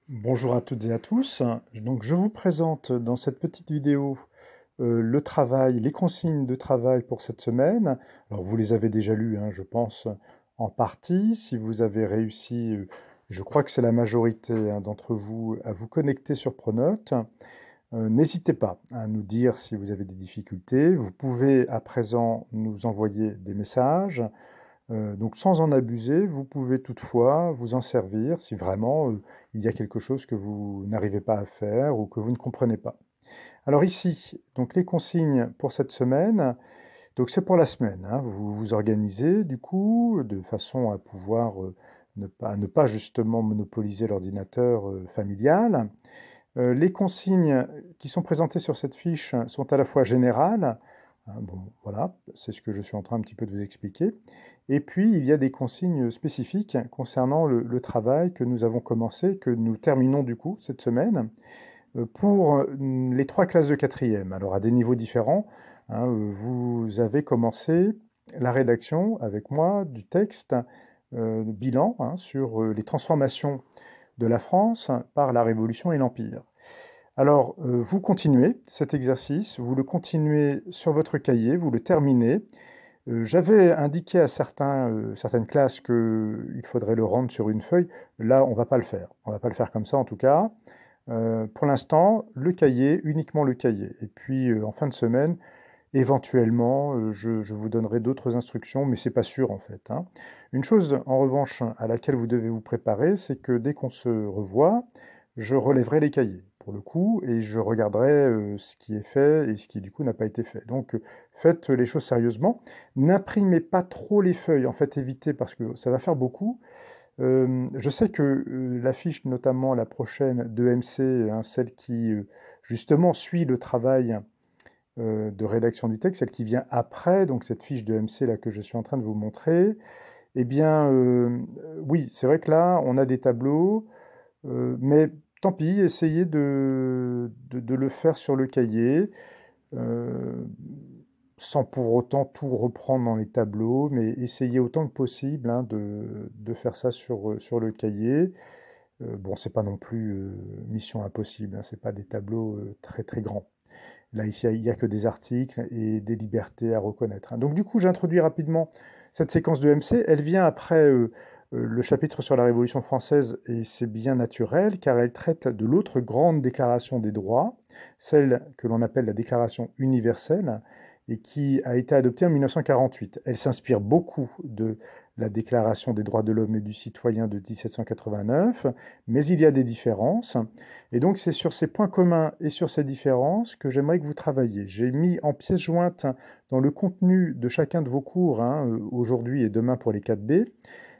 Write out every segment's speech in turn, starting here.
Bonjour à toutes et à tous. Donc, je vous présente dans cette petite vidéo le travail, les consignes de travail pour cette semaine. Alors, vous les avez déjà lues, hein, je pense, en partie. Si vous avez réussi, je crois que c'est la majorité hein, d'entre vous, à vous connecter sur Pronote. N'hésitez pas à nous dire si vous avez des difficultés. Vous pouvez à présent nous envoyer des messages. Donc sans en abuser, vous pouvez toutefois vous en servir si vraiment il y a quelque chose que vous n'arrivez pas à faire ou que vous ne comprenez pas. Alors ici, donc les consignes pour cette semaine, donc c'est pour la semaine, hein, vous vous organisez du coup de façon à pouvoir ne pas justement monopoliser l'ordinateur familial. Les consignes qui sont présentées sur cette fiche sont à la fois générales, hein, bon voilà, c'est ce que je suis en train un petit peu de vous expliquer, et puis il y a des consignes spécifiques concernant le travail que nous avons commencé, que nous terminons du coup cette semaine, pour les trois classes de quatrième. Alors à des niveaux différents, hein, vous avez commencé la rédaction avec moi du texte bilan hein, sur les transformations de la France par la Révolution et l'Empire. Alors, vous continuez cet exercice, vous le continuez sur votre cahier, vous le terminez. J'avais indiqué à certaines classes qu'il faudrait le rendre sur une feuille. Là, on ne va pas le faire. On ne va pas le faire comme ça, en tout cas. Pour l'instant, le cahier, uniquement le cahier. Et puis, en fin de semaine, éventuellement, je vous donnerai d'autres instructions, mais c'est pas sûr, en fait, hein. Une chose, en revanche, à laquelle vous devez vous préparer, c'est que dès qu'on se revoit, je relèverai les cahiers, pour le coup, et je regarderai ce qui est fait et ce qui, du coup, n'a pas été fait. Donc, faites les choses sérieusement. N'imprimez pas trop les feuilles, en fait, évitez, parce que ça va faire beaucoup. Je sais que l'affiche, notamment la prochaine d'EMC, hein, celle qui, justement, suit le travail de rédaction du texte, celle qui vient après, donc cette fiche de MC là que je suis en train de vous montrer, eh bien, oui, c'est vrai que là, on a des tableaux, mais tant pis, essayez de le faire sur le cahier, euh, sans pour autant tout reprendre dans les tableaux, mais essayez autant que possible hein, de faire ça sur le cahier. Bon, c'est pas non plus mission impossible, hein, c'est pas des tableaux très très grands. Là, ici, il n'y a que des articles et des libertés à reconnaître, hein. Donc, du coup, j'introduis rapidement cette séquence de MC. Elle vient après le chapitre sur la Révolution française et c'est bien naturel car elle traite de l'autre grande déclaration des droits, celle que l'on appelle la Déclaration universelle et qui a été adoptée en 1948. Elle s'inspire beaucoup de la Déclaration des droits de l'homme et du citoyen de 1789, mais il y a des différences. Et donc, c'est sur ces points communs et sur ces différences que j'aimerais que vous travailliez. J'ai mis en pièce jointe dans le contenu de chacun de vos cours, hein, aujourd'hui et demain pour les 4B,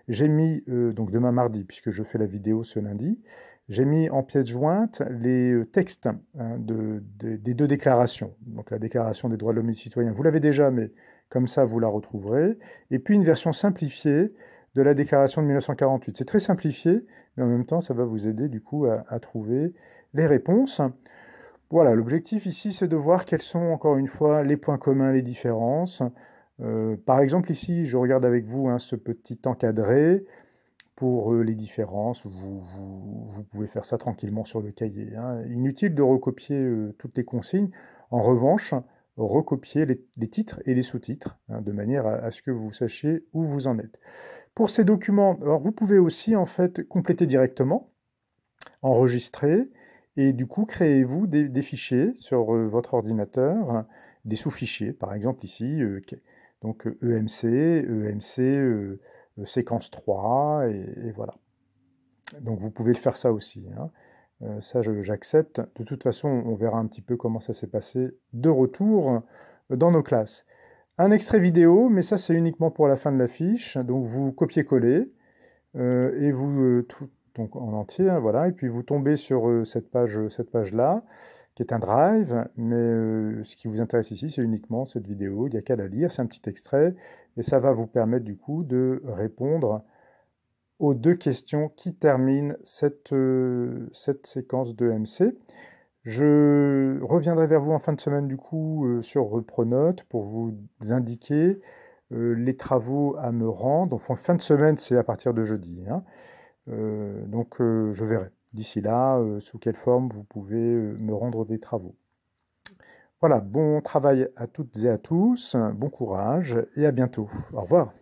j'ai mis, donc demain mardi, puisque je fais la vidéo ce lundi, j'ai mis en pièce jointe les textes hein, des deux déclarations. Donc la déclaration des droits de l'homme et du citoyen, vous l'avez déjà, mais comme ça, vous la retrouverez. Et puis une version simplifiée de la déclaration de 1948. C'est très simplifié, mais en même temps, ça va vous aider du coup à trouver les réponses. Voilà, l'objectif ici, c'est de voir quels sont, encore une fois, les points communs, les différences. Par exemple, ici, je regarde avec vous hein, ce petit encadré pour les différences. Vous pouvez faire ça tranquillement sur le cahier, hein. Inutile de recopier toutes les consignes. En revanche, recopier les titres et les sous-titres, hein, de manière à ce que vous sachiez où vous en êtes. Pour ces documents, alors vous pouvez aussi en fait compléter directement, enregistrer, et du coup créez-vous des fichiers sur votre ordinateur, des sous-fichiers, par exemple ici, donc EMC, séquence 3, et voilà. Donc vous pouvez le faire ça aussi, hein. Ça, j'accepte. De toute façon, on verra un petit peu comment ça s'est passé de retour dans nos classes. Un extrait vidéo, mais ça c'est uniquement pour la fin de la fiche. Donc vous copiez-collez et vous donc en entier, hein, voilà. Et puis vous tombez sur cette page-là, qui est un drive. Mais ce qui vous intéresse ici, c'est uniquement cette vidéo. Il n'y a qu'à la lire. C'est un petit extrait et ça va vous permettre du coup de répondre aux deux questions qui terminent cette séquence de MC. Je reviendrai vers vous en fin de semaine du coup sur Pronote pour vous indiquer les travaux à me rendre. Donc, en fin de semaine, c'est à partir de jeudi, hein. Donc, je verrai. d'ici là, sous quelle forme vous pouvez me rendre des travaux. Voilà, bon travail à toutes et à tous, bon courage et à bientôt. Au revoir.